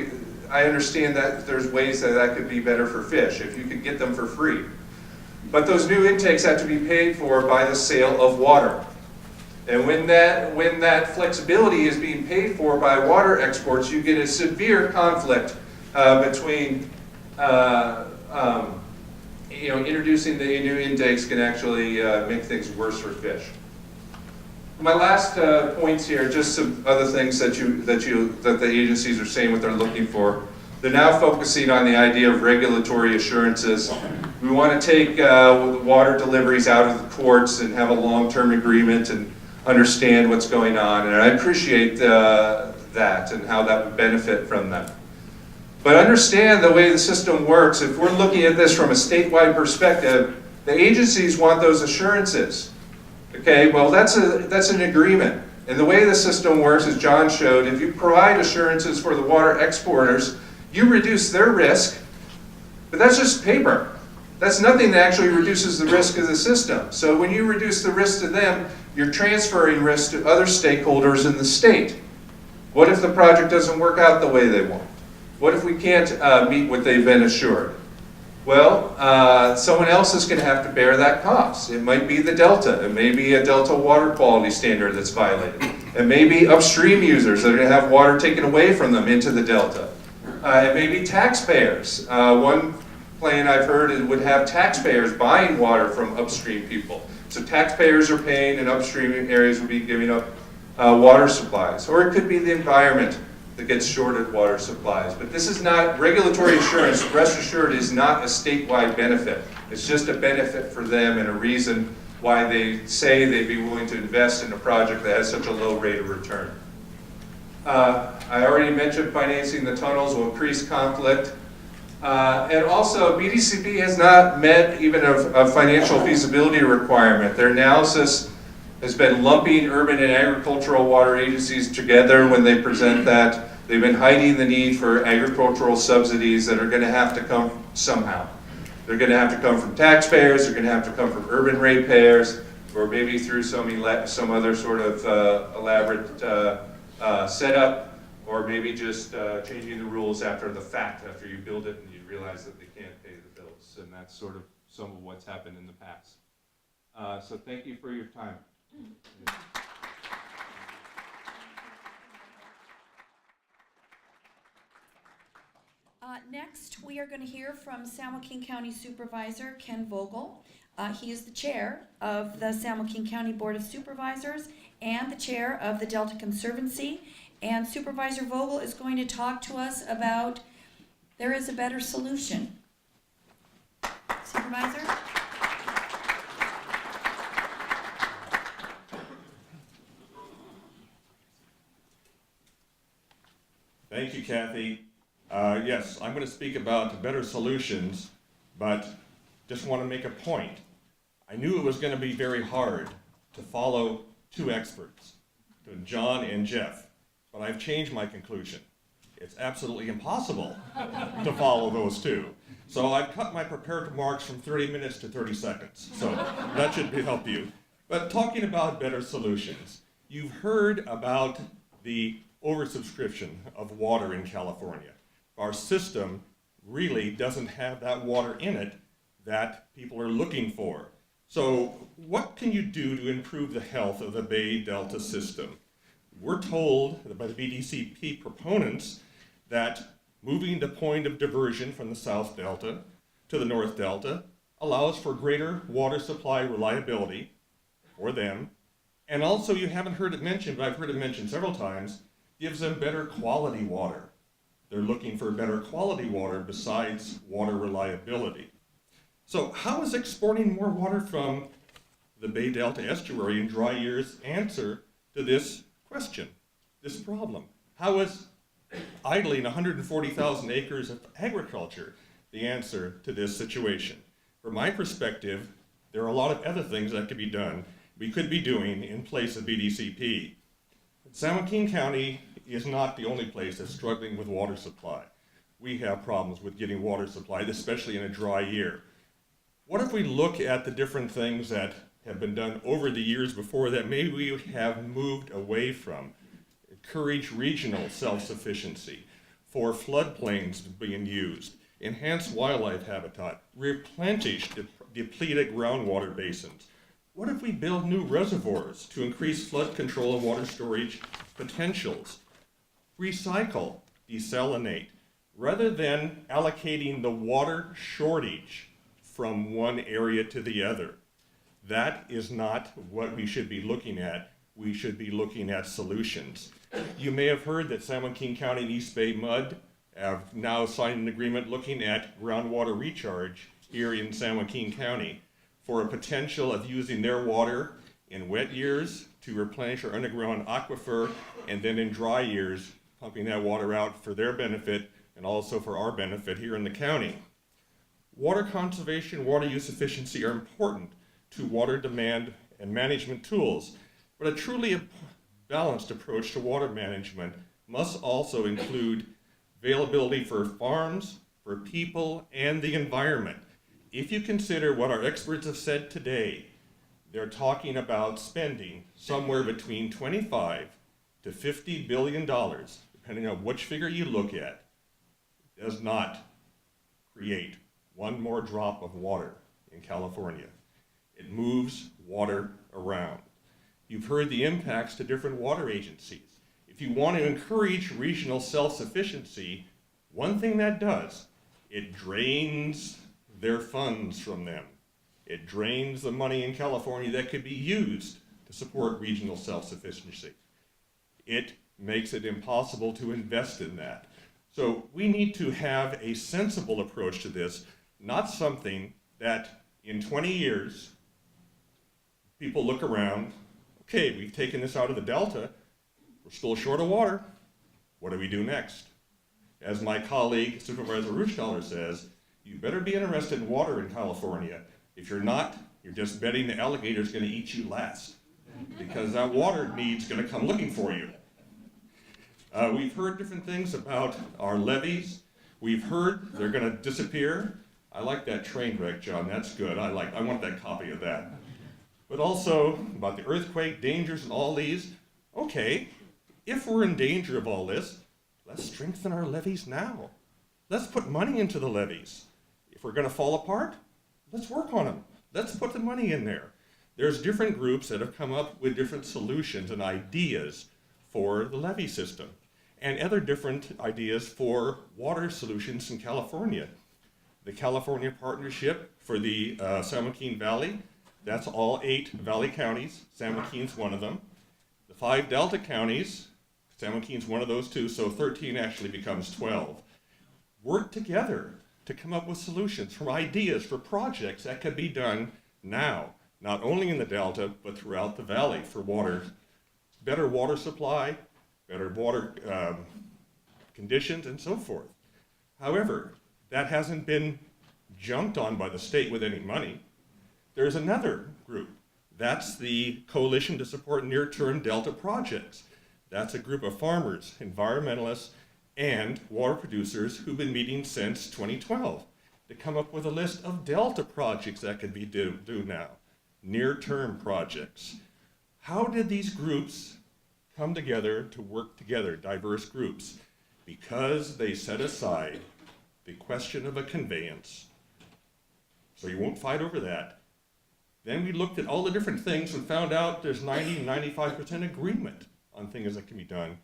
S4: I understand that there's ways that that could be better for fish, if you could get them for free. But those new intakes have to be paid for by the sale of water. And when that flexibility is being paid for by water exports, you get a severe conflict between, you know, introducing the new intakes can actually make things worse for fish. My last points here, just some other things that the agencies are saying what they're looking for. They're now focusing on the idea of regulatory assurances. We want to take water deliveries out of the courts and have a long-term agreement and understand what's going on. And I appreciate that and how that would benefit from them. But understand the way the system works. If we're looking at this from a statewide perspective, the agencies want those assurances. Okay, well that's an agreement. And the way the system works, as John showed, if you provide assurances for the water exporters, you reduce their risk, but that's just paper. That's nothing that actually reduces the risk of the system. So when you reduce the risk to them, you're transferring risk to other stakeholders in the state. What if the project doesn't work out the way they want? What if we can't meet what they've been assured? Well, someone else is going to have to bear that cost. It might be the Delta. It may be a Delta water quality standard that's violated. It may be upstream users that are going to have water taken away from them into the Delta. It may be taxpayers. One plan I've heard would have taxpayers buying water from upstream people. So taxpayers are paying and upstream areas will be giving up water supplies. Or it could be the environment that gets shorted water supplies. But this is not, regulatory assurance, rest assured, is not a statewide benefit. It's just a benefit for them and a reason why they say they'd be willing to invest in a project that has such a low rate of return. I already mentioned financing the tunnels will increase conflict. And also, BDCP has not met even a financial feasibility requirement. Their analysis has been lumping urban and agricultural water agencies together when they present that. They've been hiding the need for agricultural subsidies that are going to have to come somehow. They're going to have to come from taxpayers, they're going to have to come from urban ratepayers, or maybe through some other sort of elaborate setup, or maybe just changing the rules after the fact, after you build it and you realize that they can't pay the bills. And that's sort of some of what's happened in the past. So thank you for your time.
S1: Next, we are going to hear from San Joaquin County Supervisor Ken Vogel. He is the chair of the San Joaquin County Board of Supervisors and the chair of the Delta Conservancy. And Supervisor Vogel is going to talk to us about there is a better solution. Supervisor?
S5: Thank you, Kathy. Yes, I'm going to speak about better solutions, but just want to make a point. I knew it was going to be very hard to follow two experts, John and Jeff, but I've changed my conclusion. It's absolutely impossible to follow those two. So I've cut my prepared remarks from 30 minutes to 30 seconds. So that should help you. But talking about better solutions, you've heard about the oversubscription of water in California. Our system really doesn't have that water in it that people are looking for. So what can you do to improve the health of the Bay Delta system? We're told by the BDCP proponents that moving the point of diversion from the South Delta to the North Delta allows for greater water supply reliability for them. And also, you haven't heard it mentioned, but I've heard it mentioned several times, gives them better quality water. They're looking for better quality water besides water reliability. So how is exporting more water from the Bay Delta estuary in dry years answer to this question, this problem? How is idling 140,000 acres of agriculture the answer to this situation? From my perspective, there are a lot of other things that could be done, we could be doing in place of BDCP. San Joaquin County is not the only place that's struggling with water supply. We have problems with getting water supplied, especially in a dry year. What if we look at the different things that have been done over the years before that maybe we have moved away from? Encourage regional self-sufficiency, for floodplains being used, enhance wildlife habitat, replenish depleted groundwater basins. What if we build new reservoirs to increase flood control and water storage potentials? Recycle, desalinate, rather than allocating the water shortage from one area to the other. That is not what we should be looking at. We should be looking at solutions. You may have heard that San Joaquin County and East Bay Mud have now signed an agreement looking at groundwater recharge here in San Joaquin County for a potential of using their water in wet years to replenish our underground aquifer, and then in dry years, pumping that water out for their benefit and also for our benefit here in the county. Water conservation, water use efficiency are important to water demand and management tools, but a truly balanced approach to water management must also include availability for farms, for people, and the environment. If you consider what our experts have said today, they're talking about spending somewhere between $25 to $50 billion, depending on which figure you look at, does not create one more drop of water in California. It moves water around. You've heard the impacts to different water agencies. If you want to encourage regional self-sufficiency, one thing that does, it drains their funds from them. It drains the money in California that could be used to support regional self-sufficiency. It makes it impossible to invest in that. So we need to have a sensible approach to this, not something that in 20 years, people look around, okay, we've taken this out of the Delta, we're still short of water, what do we do next? As my colleague, Supervisor Rushtaller says, you better be interested in water in California. If you're not, you're just betting the alligator's gonna eat you last, because that water need's gonna come looking for you. We've heard different things about our levees. We've heard they're gonna disappear. I like that train wreck, John, that's good. I want that copy of that. But also about the earthquake dangers and all these. Okay, if we're in danger of all this, let's strengthen our levees now. Let's put money into the levees. If we're gonna fall apart, let's work on them. Let's put the money in there. There's different groups that have come up with different solutions and ideas for the levee system, and other different ideas for water solutions in California. The California Partnership for the San Joaquin Valley, that's all 8 valley counties. San Joaquin's one of them. The 5 Delta counties, San Joaquin's one of those too, so 13 actually becomes 12. work together to come up with solutions, for ideas, for projects that could be done now, not only in the Delta, but throughout the valley for water, better water supply, better water conditions, and so forth. However, that hasn't been jumped on by the state with any money. There's another group. That's the Coalition to Support Near-Term Delta Projects. That's a group of farmers, environmentalists, and water producers who've been meeting since 2012 to come up with a list of Delta projects that could be do now, near-term projects. How did these groups come together to work together, diverse groups? Because they set aside the question of a conveyance. So you won't fight over that. Then we looked at all the different things and found out there's 90-95% agreement on things that can be done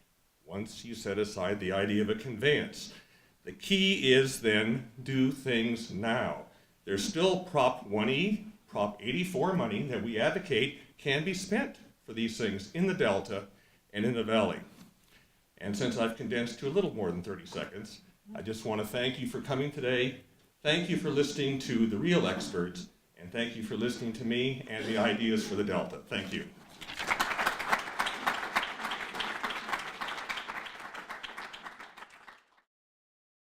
S5: once you set aside the idea of a conveyance. The key is then do things now. There's still Prop 1E, Prop 84 money that we advocate can be spent for these things in the Delta and in the Valley. And since I've condensed to a little more than 30 seconds, I just want to thank you for coming today. Thank you for listening to the real experts, and thank you for listening to me and the ideas for the Delta. Thank you.